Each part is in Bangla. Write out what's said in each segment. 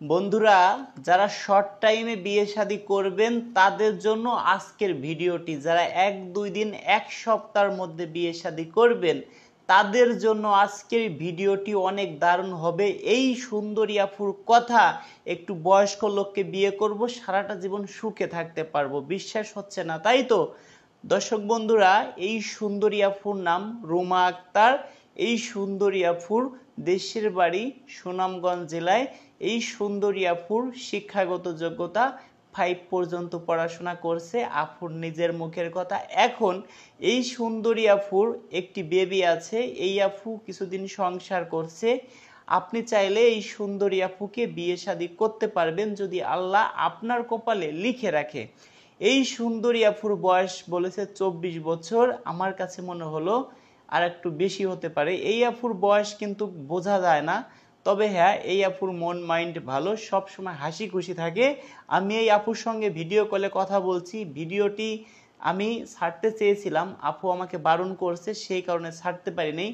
বন্ধুরা, যারা শর্ট টাইমে বিয়ে শাদী করবেন তাদের জন্য আজকের ভিডিওটি। যারা 1-2 দিন 1 সপ্তাহের মধ্যে বিয়ে শাদী করবেন তাদের জন্য আজকের ভিডিওটি অনেক দারুণ হবে। এই সুন্দরী আফুর কথা, একটু বয়স্ক লোককে বিয়ে করব, সারাটা জীবন সুখে থাকতে পারবো। বিশ্বাস হচ্ছে না তাই তো? দর্শক বন্ধুরা, এই সুন্দরী আফুর নাম রুমা আক্তার। এই সুন্দরী আফুর দেশের বাড়ি সুনামগঞ্জ জেলায়। এই সুন্দরী আফুর শিক্ষাগত যোগ্যতা 5 পর্যন্ত পড়াশোনা করছে। আফুর নিজের মুখের কথা। এখন এই সুন্দরী আফুর একটি বেবি আছে। এই আফু কিছুদিন সংসার করছে। আপনি চাইলে এই সুন্দরী আফুকে বিয়ে শাদী করতে পারবেন যদি আল্লাহ আপনার কপালে লিখে রাখে। এই সুন্দরী আফুর বয়স বলেছে 24 বছর। আমার কাছে মনে হলো আর একটু বেশি হতে পারে। এই আফুর বয়স কিন্তু বোঝা যায় না, তবে হ্যাঁ, এই আপুর মন মাইন্ড ভালো, সব সময় হাসি খুশি থাকে। আমি এই আপুর সঙ্গে ভিডিও কলে কথা বলছি। ভিডিওটি আমি ছাড়তে চেয়েছিলাম, আপু আমাকে বারণ করছে, সেই কারণে ছাড়তে পারিনি।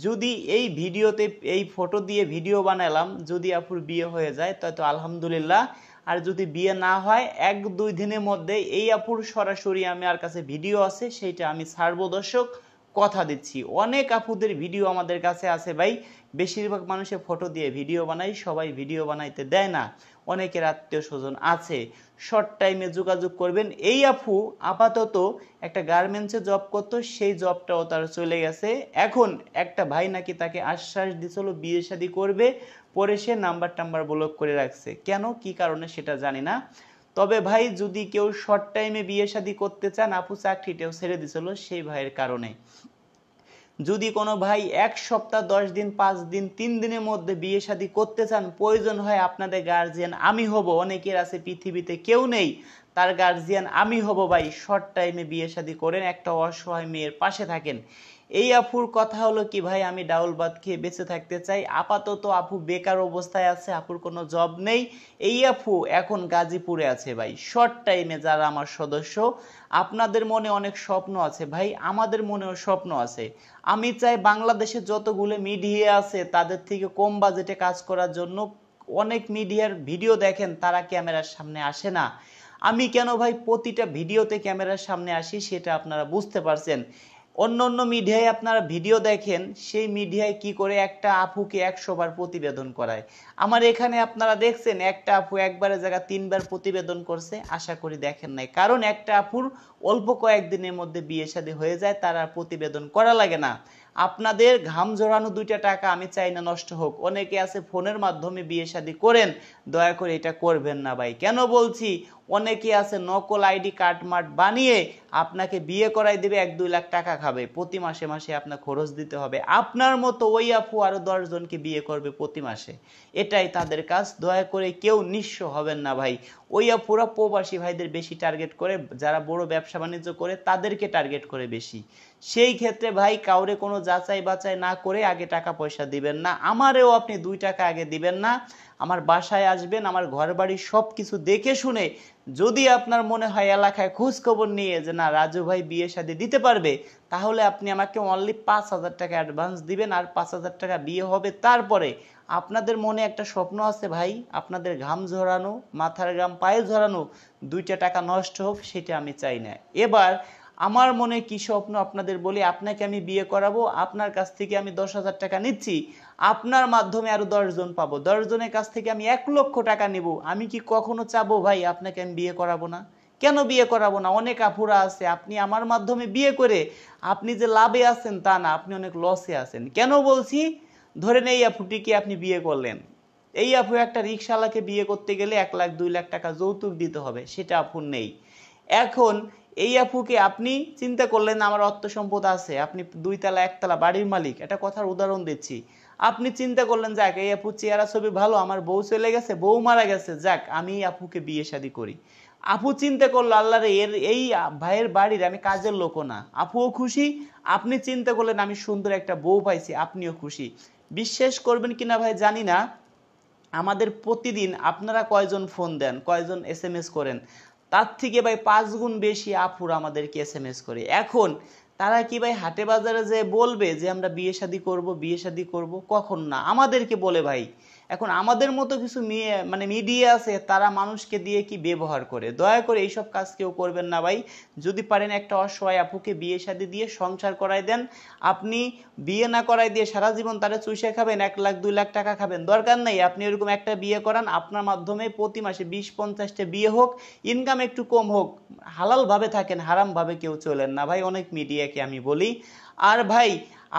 যদি এই ভিডিওতে এই ফটো দিয়ে ভিডিও বানালাম, যদি আপুর বিয়ে হয়ে যায় তাই তো আলহামদুলিল্লাহ। আর যদি বিয়ে না হয় 1-2 দিনের মধ্যে এই আপুর সরাসরি আমার কাছে ভিডিও আছে, সেইটা আমি ছাড়বো। দর্শক, কথা দিচ্ছি। অনেক আপুদের ভিডিও আমাদের কাছে আছে ভাই। বেশিরভাগ মানুষের ফটো দিয়ে ভিডিও বানাই, সবাই ভিডিও বানাইতে দেয় না। অনেকের আত্মীয় স্বজন আছে। শর্ট টাইমে যোগাযোগ করবেন। এই আপু আপাতত একটা গার্মেন্টসে জব করতো, সেই জবটাও তার চলে গেছে। এখন একটা ভাই নাকি তাকে আশ্বাস দিছিল বিয়ে শাদী করবে, পরে সে নাম্বার ব্লক করে রাখছে। কেন, কি কারণে সেটা জানি না। তবে ভাই, যদি কেউ শর্ট টাইমে বিয়ে শাদী করতে চান, আপু চাকরিটাও ছেড়ে দিছিল সেই ভাইয়ের কারণে। যদি কোনো ভাই 1 সপ্তাহ 10 দিন 5 দিন 3 দিনের মধ্যে বিয়ে শাদী করতে চান, প্রয়োজন হয় আপনাদের গার্জিয়ান আমি হব। অনেকের আছে পৃথিবীতে কেউ নেই, তার গার্জিয়ান আমি হব। ভাই, শর্ট টাইমে বিয়ে শাদী করেন, একটা অসহায় মেয়ের পাশে থাকেন। এই আপুর কথা হলো কি ভাই, আমি ডাউল ভাত খেয়ে বেঁচে থাকতে চাই। আপাতত আপু বেকার অবস্থায় আছে, আপুর কোনো জব নেই। এই আপু এখন গাজীপুরে আছে। ভাই, শর্ট টাইমে যারা আমার সদস্য, আপনাদের মনে অনেক স্বপ্ন আছে ভাই, আমাদের মনেও স্বপ্ন আছে। আমি চাই বাংলাদেশে যতগুলো মিডিয়া আছে তাদের থেকে কম বাজেটে কাজ করার জন্য। অনেক মিডিয়ার ভিডিও দেখেন, তারা ক্যামেরার সামনে আসে না। আমি কেন ভাই প্রতিটা ভিডিওতে ক্যামেরার সামনে আসি সেটা আপনারা বুঝতে পারছেন। অন্য অন্য মিডিয়ায় আপনারা ভিডিও দেখেন, সেই মিডিয়ায় কি করে একটা আপুকে 100 বার প্রতিবেদন করায়। আমার এখানে আপনারা দেখছেন একটা আপু একবারের জায়গা 3 বার প্রতিবেদন করছে। আশা করি দেখেন নাই, কারণ একটা আপুর অল্প কয়েকদিনের মধ্যে বিয়ে শাদী হয়ে যায়, তার আর প্রতিবেদন করা লাগে না। আপনাদের ঘাম ঝরানো 2টা টাকা আমি চাই না নষ্ট হোক। অনেকে আছে ফোনের মাধ্যমে বিয়ে শাদী করেন, দয়া করে এটা করবেন না ভাই। কেন বলছি, অনেকে আছে নকল আইডি কার্ড মার্ট বানিয়ে আপনাকে বিয়ে করাই দেবে, 1-2 লাখ টাকা খাবে। প্রতি মাসে মাসে আপনার খরচ দিতে হবে। আপনার মতো ওই আপু আরো 10 জনকে বিয়ে করবে প্রতি মাসে, এটাই তাদের কাজ। দয়া করে কেউ নিঃস্ব হবেন না ভাই। ওই আপুরা প্রবাসী ভাইদের বেশি টার্গেট করে, যারা বড় ব্যবসা বাণিজ্য করে তাদেরকে টার্গেট করে বেশি। সেই ক্ষেত্রে ভাই, কাউরে কোনো যাচাই বাছাই না করে আগে টাকা পয়সা দিবেন না। আমারেও আপনি 2 টাকা আগে দিবেন না। আমার বাসায় আসবেন, আমার ঘর বাড়ি সব কিছু দেখে শুনে, যদি আপনার মনে হয় এলাকায় খোঁজ খবর নিয়ে যে না রাজু ভাই বিয়ে শাদী দিতে পারবে, তাহলে আপনি আমাকে অনলি 5,000 টাকা অ্যাডভান্স দিবেন, আর 5,000 টাকা বিয়ে হবে। তারপরে আপনাদের মনে একটা স্বপ্ন আছে ভাই, আপনাদের ঘাম ঝরানো, মাথার ঘাম পায়ে ঝরানো 2টা টাকা নষ্ট হোক, সেটা আমি চাই না। এবার আমার মনে কি স্বপ্ন আপনাদের বলি। আপনাকে আমি বিয়ে করাবো, আপনার কাছ থেকে আমি 10,000 টাকা নিচ্ছি, আপনার মাধ্যমে আরো 10 জন পাবো, 10 জনের কাছ থেকে আমি 1 লক্ষ টাকা নিব। আমি কি কখনো চাবো ভাই আপনাকে আমি বিয়ে করাবো না? কেন বিয়ে করাবো না? অনেক আপুরা আছে, আপনি আমার মাধ্যমে বিয়ে করে আপনি যে লাভে আছেন তা না, আপনি অনেক লসে আছেন। কেন বলছি, ধরেন এই আপুটিকে আপনি বিয়ে করলেন, এই আপু একটা রিক্সাওয়ালাকে বিয়ে করতে গেলে 1 লাখ 2 লাখ টাকা যৌতুক দিতে হবে, সেটা আপুর নেই। এখন এই আপুকে আপনি চিন্তা করলেন আমার অর্থ সম্পদ আছে, আপনি 2 তলা 1 তলা বাড়ির মালিক, এটা কথার উদাহরণ দিচ্ছি। আপনি চিন্তা করলেন যাক এই আপু চেহারা ছবি ভালো, আমার বউ চলে গেছে, বউ মারা গেছে, যাক আমি এই আপুকে বিয়ে শাদী করি। আপু চিন্তা করলো আল্লাহ রে, এর এই ভাইয়ের বাড়ির আমি কাজের লোকও না, আপুও খুশি। আপনি চিন্তা করলেন আমি সুন্দর একটা বউ পাইছি, আপনিও খুশি। বিশ্বাস করবেন কিনা ভাই জানি না, আমাদের প্রতিদিন আপনারা কয়জন ফোন দেন, কয়জন SMS করেন, তার থেকে ভাই 5 গুণ বেশি আপুরা আমাদেরকে SMS করে। এখন তারা কি ভাই হাটে বাজারে যে বলবে যে আমরা বিয়ে শাদী করব, বিয়ে শাদী করব? কখন না, আমাদেরকে বলে ভাই। এখন আমাদের মতো কিছু মিডিয়া আছে, তারা মানুষকে দিয়ে কি ব্যবহার করে। দয়া করে এইসব কাজ কেউ করবেন না ভাই। যদি পারেন একটা অসহায় আপুকে বিয়ে শাদী দিয়ে সংসার করাই দেন। আপনি বিয়ে না করাই দিয়ে সারা জীবন তারা চুষে খাবেন, 1 লাখ 2 লাখ টাকা খাবেন, দরকার নাই। আপনি এরকম একটা বিয়ে করান, আপনার মাধ্যমে প্রতি মাসে 20-50টা বিয়ে হোক, ইনকাম একটু কম হোক, হালাল ভাবে থাকেন, হারাম ভাবে কেউ চলেন না ভাই। অনেক মিডিয়াকে আমি বলি। আর ভাই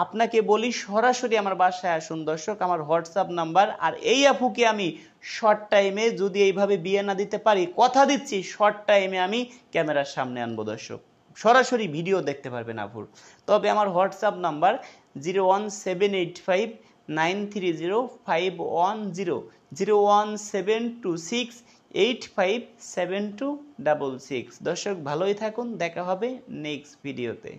আপনাকে বলি, সরাসরি আমার বাসায় আসুন দর্শক, আমার হোয়াটসঅ্যাপ নাম্বার। আর এই আপুকে আমি শর্ট টাইমে যদি এইভাবে বিয়ে না দিতে পারি, কথা দিচ্ছি শর্ট টাইমে আমি ক্যামেরার সামনে আনবো দর্শক, সরাসরি ভিডিও দেখতে পারবেন আপুর। তবে আমার হোয়াটসঅ্যাপ নাম্বার 01785930510, 01726857266। দর্শক ভালোই থাকুন, দেখা হবে নেক্সট ভিডিওতে।